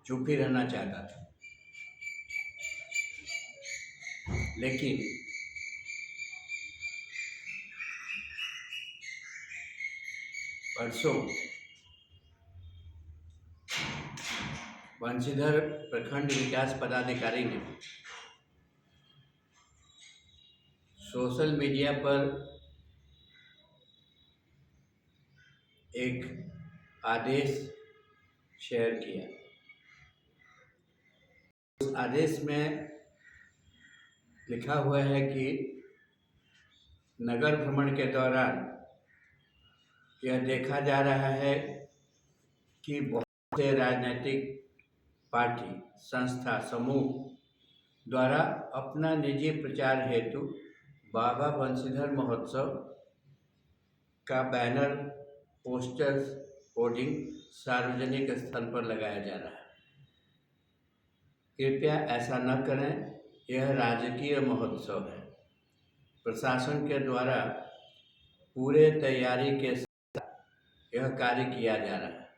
चुप ही रहना चाहता था, लेकिन परसों बंशीधर प्रखंड विकास पदाधिकारी ने सोशल मीडिया पर एक आदेश शेयर किया। उस आदेश में लिखा हुआ है कि नगर भ्रमण के दौरान यह देखा जा रहा है कि बहुत से राजनीतिक पार्टी, संस्था, समूह द्वारा अपना निजी प्रचार हेतु बाबा बंशीधर महोत्सव का बैनर, पोस्टर्स, होर्डिंग सार्वजनिक स्थल पर लगाया जा रहा है। कृपया ऐसा न करें, यह राजकीय महोत्सव है। प्रशासन के द्वारा पूरे तैयारी के साथ यह कार्य किया जा रहा है।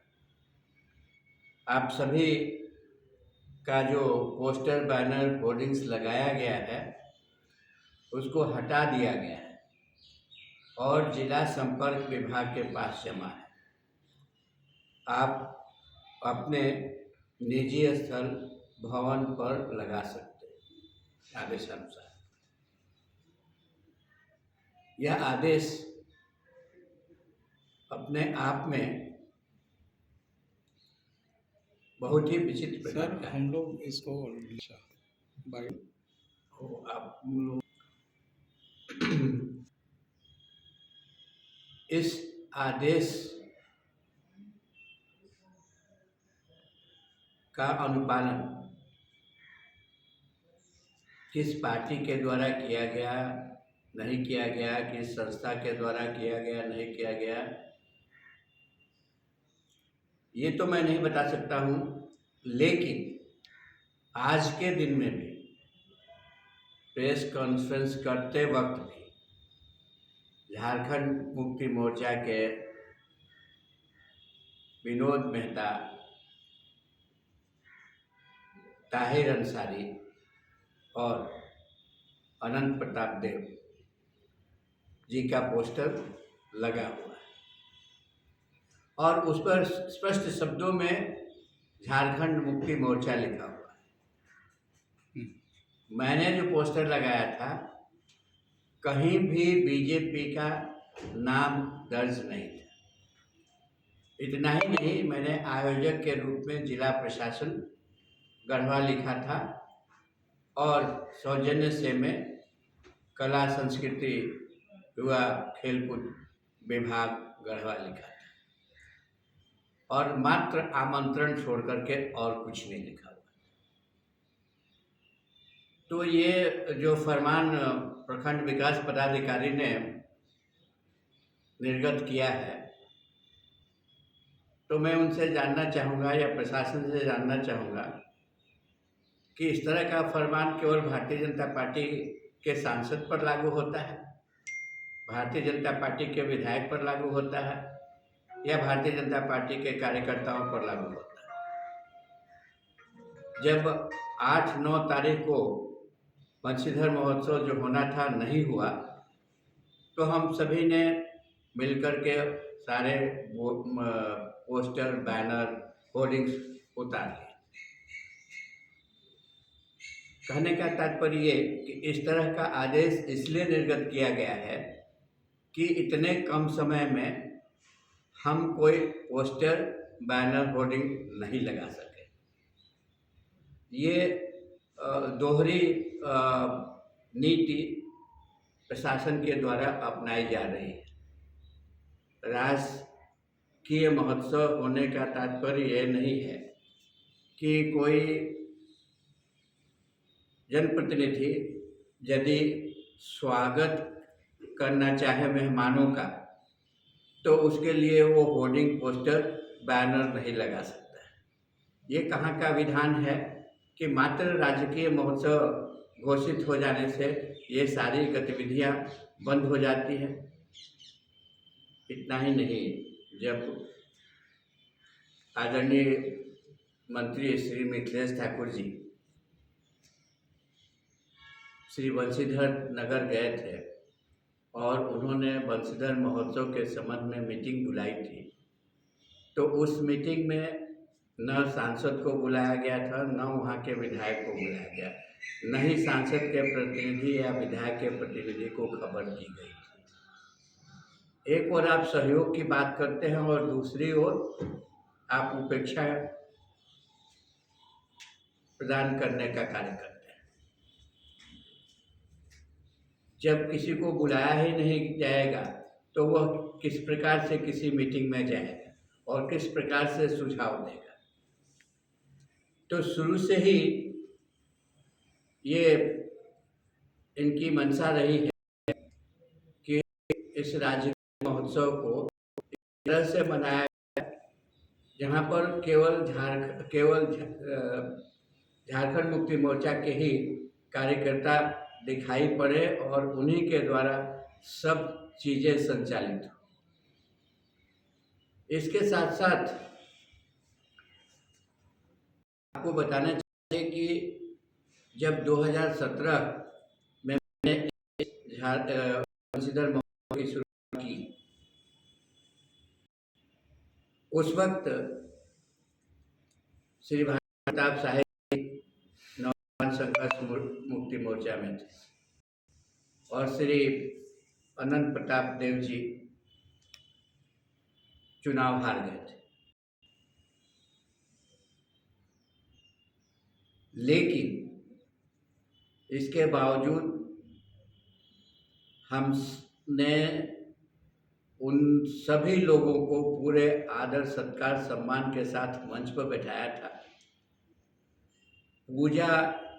आप सभी का जो पोस्टर, बैनर, होर्डिंग्स लगाया गया है उसको हटा दिया गया है और जिला संपर्क विभाग के पास जमा है। आप अपने निजी स्थल, भवन पर लगा सकते हैं आदेशानुसार। यह आदेश अपने आप में बहुत ही विचित्र प्रकार का है। हम लोग इसको आप इस आदेश का अनुपालन किस पार्टी के द्वारा किया गया, नहीं किया गया, किस संस्था के द्वारा किया गया, नहीं किया गया, ये तो मैं नहीं बता सकता हूँ। लेकिन आज के दिन में भी प्रेस कॉन्फ्रेंस करते वक्त भी झारखंड मुक्ति मोर्चा के विनोद मेहता, ताहिर अंसारी और अनंत प्रताप देव जी का पोस्टर लगा हुआ है और उस पर स्पष्ट शब्दों में झारखंड मुक्ति मोर्चा लिखा हुआ है। मैंने जो पोस्टर लगाया था कहीं भी बीजेपी का नाम दर्ज नहीं था। इतना ही नहीं, मैंने आयोजक के रूप में जिला प्रशासन गढ़वा लिखा था और सौजन्य से में कला, संस्कृति, युवा, खेलकूद विभाग गढ़वा लिखा था और मात्र आमंत्रण छोड़ करके और कुछ नहीं लिखा हुआ। तो ये जो फरमान प्रखंड विकास पदाधिकारी ने निर्गत किया है, तो मैं उनसे जानना चाहूँगा या प्रशासन से जानना चाहूँगा कि इस तरह का फरमान केवल भारतीय जनता पार्टी के सांसद पर लागू होता है, भारतीय जनता पार्टी के विधायक पर लागू होता है या भारतीय जनता पार्टी के कार्यकर्ताओं पर लागू होता है। जब 8-9 तारीख को बंशीधर महोत्सव जो होना था नहीं हुआ, तो हम सभी ने मिलकर के सारे पोस्टर, बैनर, होर्डिंग्स उतार लिए। कहने का तात्पर्य ये कि इस तरह का आदेश इसलिए निर्गत किया गया है कि इतने कम समय में हम कोई पोस्टर, बैनर, होर्डिंग नहीं लगा सके। ये दोहरी नीति प्रशासन के द्वारा अपनाई जा रही है। राजकीय महोत्सव होने का तात्पर्य ये नहीं है कि कोई जनप्रतिनिधि यदि स्वागत करना चाहे मेहमानों का, तो उसके लिए वो होर्डिंग, पोस्टर, बैनर नहीं लगा सकता है। ये कहाँ का विधान है कि मात्र राजकीय महोत्सव घोषित हो जाने से ये सारी गतिविधियाँ बंद हो जाती हैं। इतना ही नहीं, जब आदरणीय मंत्री श्री मिथिलेश ठाकुर जी श्री बंशीधर नगर गए थे और उन्होंने बंशीधर महोत्सव के संबंध में मीटिंग बुलाई थी। तो उस मीटिंग में न सांसद को बुलाया गया था, न वहाँ के विधायक को बुलाया गया, न ही सांसद के प्रतिनिधि या विधायक के प्रतिनिधि को खबर दी गई थी। एक ओर आप सहयोग की बात करते हैं और दूसरी ओर आप उपेक्षा प्रदान करने का कार्य करते हैं। जब किसी को बुलाया ही नहीं जाएगा तो वह किस प्रकार से किसी मीटिंग में जाएगा और किस प्रकार से सुझाव देगा। तो शुरू से ही ये इनकी मंशा रही है कि इस राज्य महोत्सव को इस तरह से मनाया जहाँ पर केवल झारखंड मुक्ति मोर्चा के ही कार्यकर्ता दिखाई पड़े और उन्हीं के द्वारा सब चीज़ें संचालित हो। इसके साथ साथ आपको बताना चाहिए कि जब 2017 में मैंने बंशीधर महोत्सव की शुरुआत की, उस वक्त श्री भानु प्रताप साहेब नौजवान संघर्ष मुक्ति मोर्चा में थे और श्री अनंत प्रताप देव जी चुनाव हार गए थे। लेकिन इसके बावजूद हमने उन सभी लोगों को पूरे आदर सत्कार सम्मान के साथ मंच पर बैठाया था। पूजा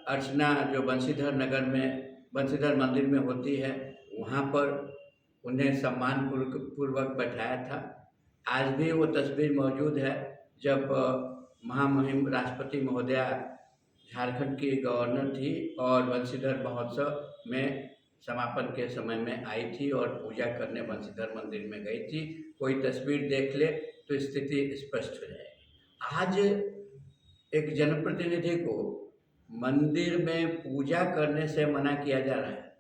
अर्चना जो बंशीधर नगर में बंशीधर मंदिर में होती है, वहाँ पर उन्हें सम्मान पूर्वक बैठाया था। आज भी वो तस्वीर मौजूद है जब महामहिम राष्ट्रपति महोदया झारखंड की गवर्नर थी और बंशीधर महोत्सव में समापन के समय में आई थी और पूजा करने बंशीधर मंदिर में गई थी। कोई तस्वीर देख ले तो स्थिति स्पष्ट हो जाएगी। आज एक जनप्रतिनिधि को मंदिर में पूजा करने से मना किया जा रहा है।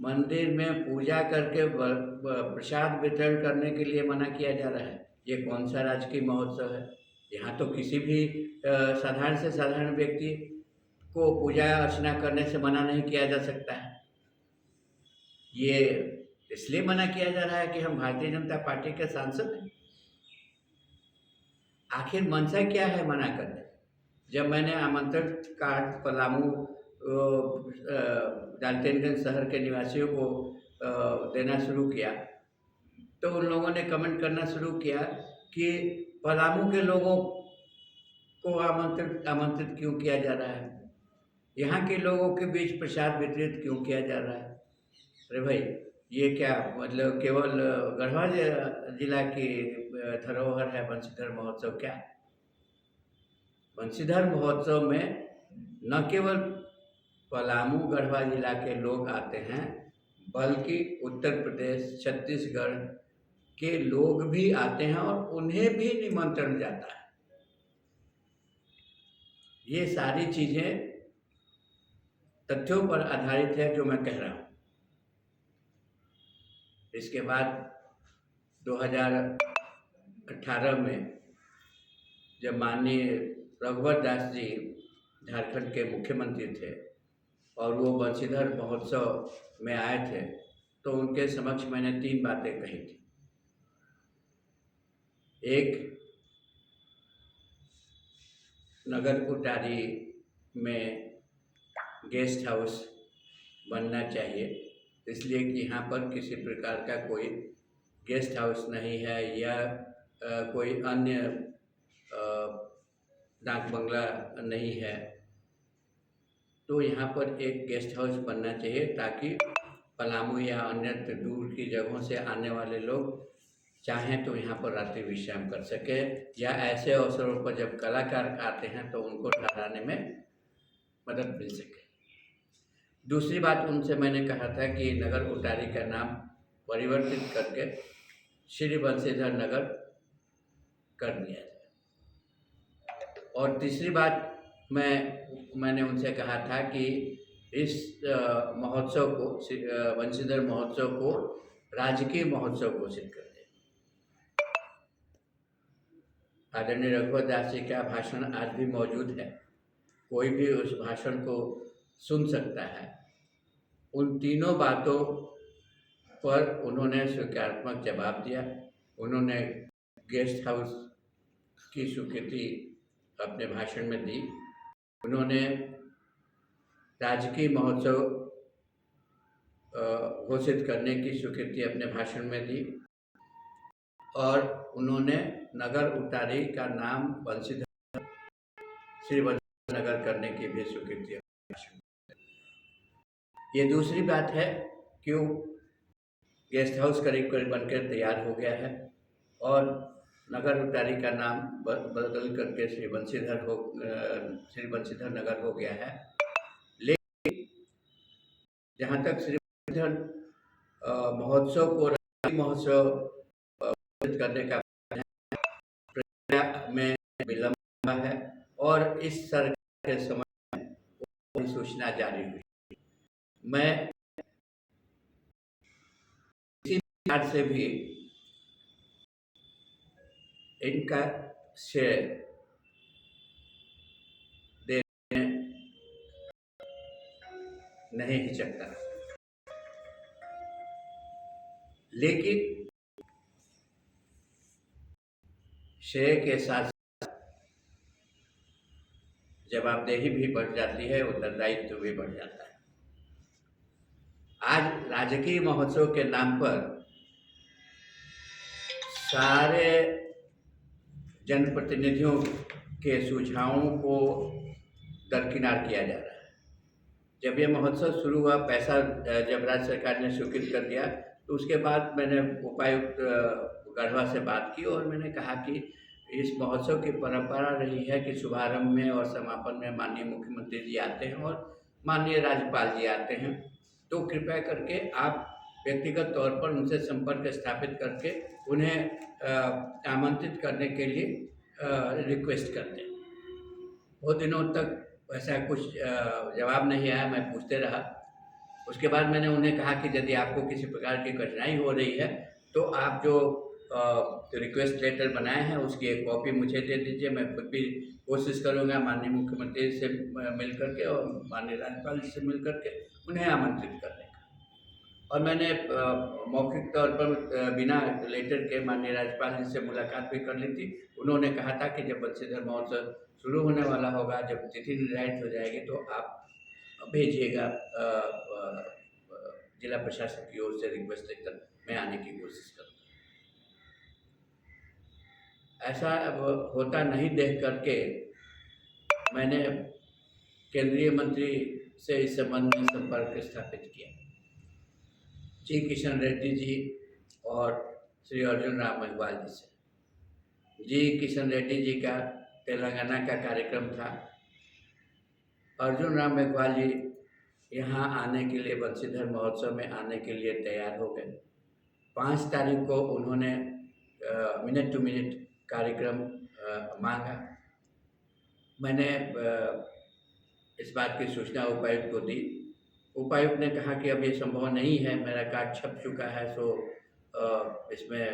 मंदिर में पूजा करके प्रसाद वितरण करने के लिए मना किया जा रहा है। ये कौन सा राजकीय महोत्सव है? यहाँ तो किसी भी साधारण से साधारण व्यक्ति को पूजा अर्चना करने से मना नहीं किया जा सकता है। ये इसलिए मना किया जा रहा है कि हम भारतीय जनता पार्टी के सांसद हैं। आखिर मंशा क्या है मना करने? जब मैंने आमंत्रण कार्ड पलामू डाल्टनगंज शहर के निवासियों को देना शुरू किया तो उन लोगों ने कमेंट करना शुरू किया कि पलामू के लोगों को आमंत्रित क्यों किया जा रहा है, यहाँ के लोगों के बीच प्रसाद वितरित क्यों किया जा रहा है। अरे भाई, ये क्या मतलब केवल गढ़वा जिला की धरोहर है बंशीधर महोत्सव? क्या बंशीधर महोत्सव में न केवल पलामू गढ़वा जिला के लोग आते हैं बल्कि उत्तर प्रदेश छत्तीसगढ़ के लोग भी आते हैं और उन्हें भी निमंत्रण जाता है। ये सारी चीज़ें तथ्यों पर आधारित है जो मैं कह रहा हूँ। इसके बाद 2018 में जब माननीय रघुवर दास जी झारखंड के मुख्यमंत्री थे और वो बंशीधर महोत्सव में आए थे तो उनके समक्ष मैंने 3 बातें कही थी। एक, नगर कोटारी में गेस्ट हाउस बनना चाहिए, इसलिए कि यहाँ पर किसी प्रकार का कोई गेस्ट हाउस नहीं है या कोई अन्य डाक बंगला नहीं है। तो यहाँ पर एक गेस्ट हाउस बनना चाहिए ताकि पलामू या अन्य दूर की जगहों से आने वाले लोग चाहें तो यहाँ पर रात्रि विश्राम कर सके या ऐसे अवसरों पर जब कलाकार आते हैं तो उनको ठहराने में मदद मिल सके। दूसरी बात उनसे मैंने कहा था कि नगर कोटारी का नाम परिवर्तित करके श्री बंशीधर नगर कर दिया जाए। और तीसरी बात मैंने उनसे कहा था कि इस महोत्सव को वंशीधर महोत्सव को राजकीय महोत्सव घोषित कर दें। आदरणीय रघुवर दास जी का भाषण आज भी मौजूद है, कोई भी उस भाषण को सुन सकता है। उन तीनों बातों पर उन्होंने स्वीकारात्मक जवाब दिया। उन्होंने गेस्ट हाउस की स्वीकृति अपने भाषण में दी। उन्होंने राजकीय महोत्सव घोषित करने की स्वीकृति अपने भाषण में दी और उन्होंने नगर उतारी का नाम बंशीधर श्री बंशीधर नगर करने की भी स्वीकृति अपने भाषण में दी। ये दूसरी बात है कि गेस्ट हाउस करीब करीब बनकर तैयार हो गया है और नगर उतारी का नाम बदल करके श्री बंशीधर नगर हो गया है। लेकिन जहाँ तक श्री बंशीधर महोत्सव को राजकीय महोत्सव करने का प्रक्रिया में विलंब है और इस सरकार के समय में सूचना जारी हुई। मैं इसी प्रकार से भी इनका श्रेय देने नहीं हिचकता, लेकिन श्रेय के साथ जवाबदेही भी बढ़ जाती है, उत्तरदायित्व भी बढ़ जाता है। आज राजकीय महोत्सव के नाम पर सारे जनप्रतिनिधियों के सुझावों को दरकिनार किया जा रहा है। जब ये महोत्सव शुरू हुआ, पैसा जब राज्य सरकार ने स्वीकृत कर दिया, तो उसके बाद मैंने उपायुक्त गढ़वा से बात की और मैंने कहा कि इस महोत्सव की परंपरा रही है कि शुभारंभ में और समापन में माननीय मुख्यमंत्री जी आते हैं और माननीय राज्यपाल जी आते हैं। तो कृपया करके आप व्यक्तिगत तौर पर उनसे संपर्क स्थापित करके उन्हें आमंत्रित करने के लिए रिक्वेस्ट करते हैं। बहुत दिनों तक वैसा कुछ जवाब नहीं आया, मैं पूछते रहा। उसके बाद मैंने उन्हें कहा कि यदि आपको किसी प्रकार की कठिनाई हो रही है तो आप जो रिक्वेस्ट लेटर बनाए हैं उसकी एक कॉपी मुझे दे दीजिए। मैं खुद भी कोशिश करूंगा माननीय मुख्यमंत्री से मिल करके और माननीय राज्यपाल जी से मिल करके उन्हें आमंत्रित करने का। और मैंने मौखिक तौर पर बिना लेटर के माननीय राज्यपाल जी से मुलाकात भी कर ली थी। उन्होंने कहा था कि जब बंशीधर महोत्सव शुरू होने वाला होगा, जब तिथि निर्धारित हो जाएगी तो आप भेजिएगा जिला प्रशासन की ओर से रिक्वेस्ट लेकर, मैं आने की कोशिश करूँगा। ऐसा होता नहीं देख करके मैंने केंद्रीय मंत्री से इस संबंध में संपर्क स्थापित किया। जी किशन रेड्डी जी और श्री अर्जुन राम मेघवाल जी से। जी किशन रेड्डी जी का तेलंगाना का कार्यक्रम था। अर्जुन राम मेघवाल जी यहाँ आने के लिए, बंशीधर महोत्सव में आने के लिए तैयार हो गए। 5 तारीख को उन्होंने मिनट टू मिनट कार्यक्रम मांगा। मैंने इस बात की सूचना उपायुक्त को दी। उपायुक्त ने कहा कि अब ये संभव नहीं है, मेरा कार्ड छप चुका है, सो इसमें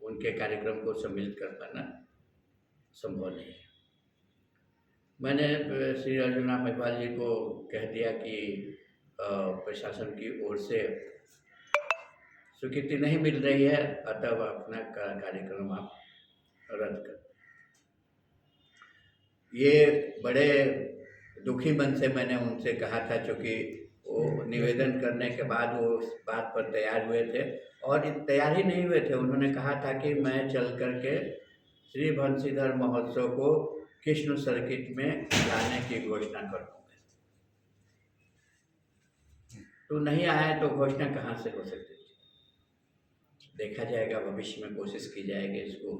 उनके कार्यक्रम को सम्मिलित कर पाना संभव नहीं है। मैंने श्री अर्जुन राम मेघवाल जी को कह दिया कि प्रशासन की ओर से स्वीकृति नहीं मिल रही है, अतः अपना कार्यक्रम आप रद्द कर। ये बड़े दुखी मन से मैंने उनसे कहा था, क्योंकि वो निवेदन करने के बाद वो उस बात पर तैयार हुए थे और तैयार ही नहीं हुए थे। उन्होंने कहा था कि मैं चल करके श्री बंशीधर महोत्सव को कृष्ण सर्किट में लाने की घोषणा कर दूँगा। तो नहीं आया तो घोषणा कहाँ से हो सकती थी? देखा जाएगा, भविष्य में कोशिश की जाएगी इसको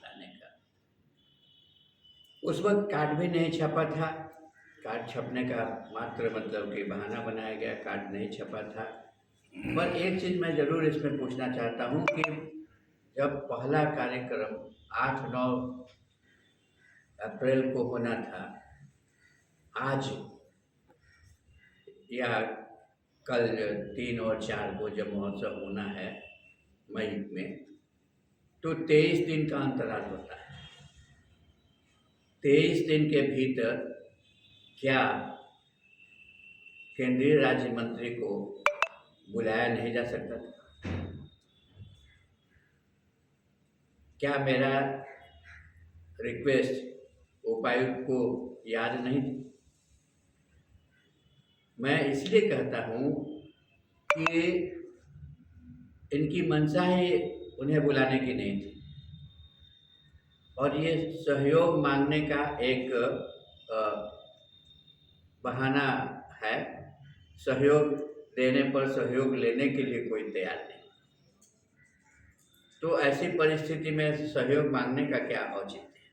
लाने का। उस वक्त कार्ड भी नहीं छपा था। कार्ड छपने का मात्र मतलब कि बहाना बनाया गया, कार्ड नहीं छपा था। पर एक चीज़ मैं ज़रूर इसमें पूछना चाहता हूँ कि जब पहला कार्यक्रम 8-9 अप्रैल को होना था, आज या कल 3 और 4 को जब महोत्सव होना है मई में, तो 23 दिन का अंतराल होता है। 23 दिन के भीतर क्या केंद्रीय राज्य मंत्री को बुलाया नहीं जा सकता था? क्या मेरा रिक्वेस्ट उपायुक्त को याद नहीं थी? मैं इसलिए कहता हूँ कि इनकी मंशा ही उन्हें बुलाने की नहीं थी, और ये सहयोग मांगने का एक बहाना है। सहयोग देने पर सहयोग लेने के लिए कोई तैयार नहीं। तो ऐसी परिस्थिति में सहयोग मांगने का क्या औचित्य है?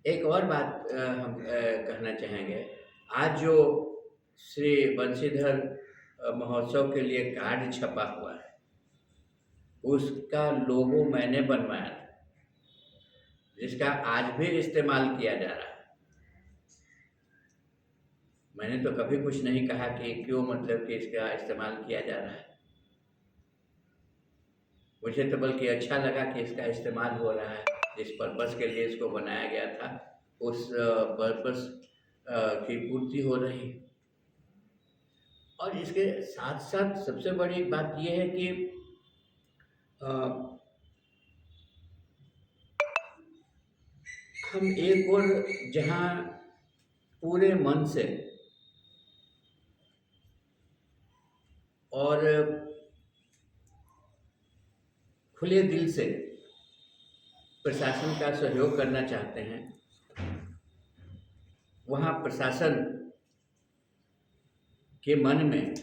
एक और बात हम कहना चाहेंगे। आज जो श्री बंशीधर महोत्सव के लिए कार्ड छपा हुआ है, उसका लोगो मैंने बनवाया था, जिसका आज भी इस्तेमाल किया जा रहा है। मैंने तो कभी कुछ नहीं कहा कि क्यों, मतलब कि इसका इस्तेमाल किया जा रहा है। मुझे तो बल्कि अच्छा लगा कि इसका इस्तेमाल हो रहा है। जिस पर्पस के लिए इसको बनाया गया था, उस पर्पस की पूर्ति हो रही। और इसके साथ साथ सबसे बड़ी बात यह है कि हम एक और जहाँ पूरे मन से और खुले दिल से प्रशासन का सहयोग करना चाहते हैं, वहाँ प्रशासन के मन में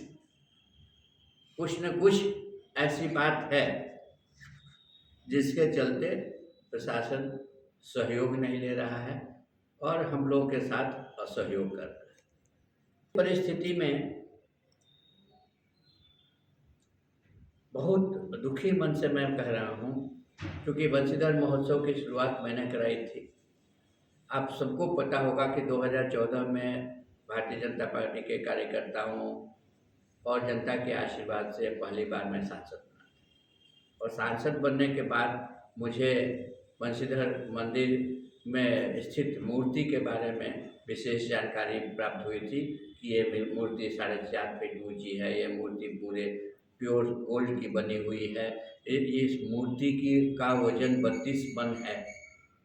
कुछ न कुछ ऐसी बात है जिसके चलते प्रशासन सहयोग नहीं ले रहा है और हम लोगों के साथ असहयोग कर रहा है। परिस्थिति में बहुत दुखी मन से मैं कह रहा हूँ, क्योंकि बंशीधर महोत्सव की शुरुआत मैंने कराई थी। आप सबको पता होगा कि 2014 में भारतीय जनता पार्टी के कार्यकर्ताओं और जनता के आशीर्वाद से पहली बार मैं सांसद बना, और सांसद बनने के बाद मुझे बंशीधर मंदिर में स्थित मूर्ति के बारे में विशेष जानकारी प्राप्त हुई थी कि ये मूर्ति 4.5 फीट ऊंची है। ये मूर्ति पूरे प्योर गोल्ड की बनी हुई है। इस मूर्ति का वजन 32 मन है,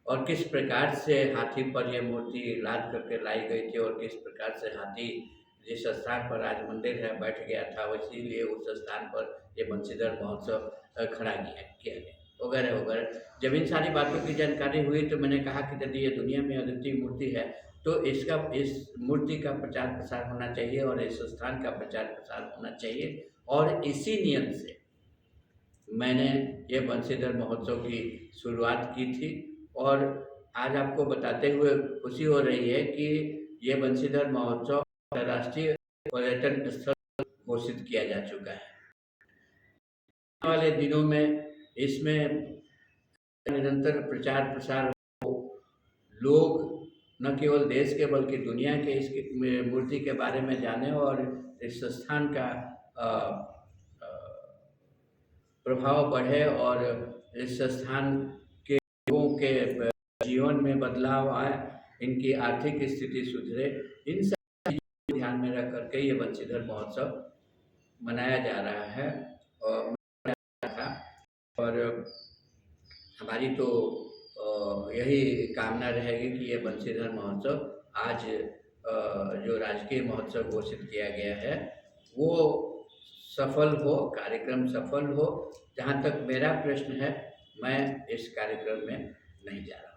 और किस प्रकार से हाथी पर यह मूर्ति लाद करके लाई गई थी, और किस प्रकार से हाथी जिस स्थान पर आज मंदिर है बैठ गया था, इसीलिए उस स्थान पर ये बंशीधर महोत्सव खड़ा किया गया, वगैरह वगैरह। जब इन सारी बातों की जानकारी हुई तो मैंने कहा कि यदि ये दुनिया में अद्वितीय मूर्ति है तो इस मूर्ति का प्रचार प्रसार होना चाहिए, और इस स्थान का प्रचार प्रसार होना चाहिए। और इसी नियत से मैंने ये बंशीधर महोत्सव की शुरुआत की थी, और आज आपको बताते हुए खुशी हो रही है कि ये बंशीधर महोत्सव राष्ट्रीय पर्यटन स्थल घोषित किया जा चुका है। आने वाले दिनों में इसमें निरंतर प्रचार प्रसार हो, लोग न केवल देश के बल्कि दुनिया के इस मूर्ति के बारे में जाने, और इस स्थान का प्रभाव बढ़े, और इस स्थान के लोगों के जीवन में बदलाव आए, इनकी आर्थिक स्थिति सुधरे। इन सब चीज़ों को ध्यान में रख करके ये बंशीधर महोत्सव मनाया जा रहा है। और हमारी तो यही कामना रहेगी कि ये बंशीधर महोत्सव आज जो राजकीय महोत्सव घोषित किया गया है वो सफल हो, कार्यक्रम सफल हो। जहाँ तक मेरा प्रश्न है, मैं इस कार्यक्रम में नहीं जा रहा।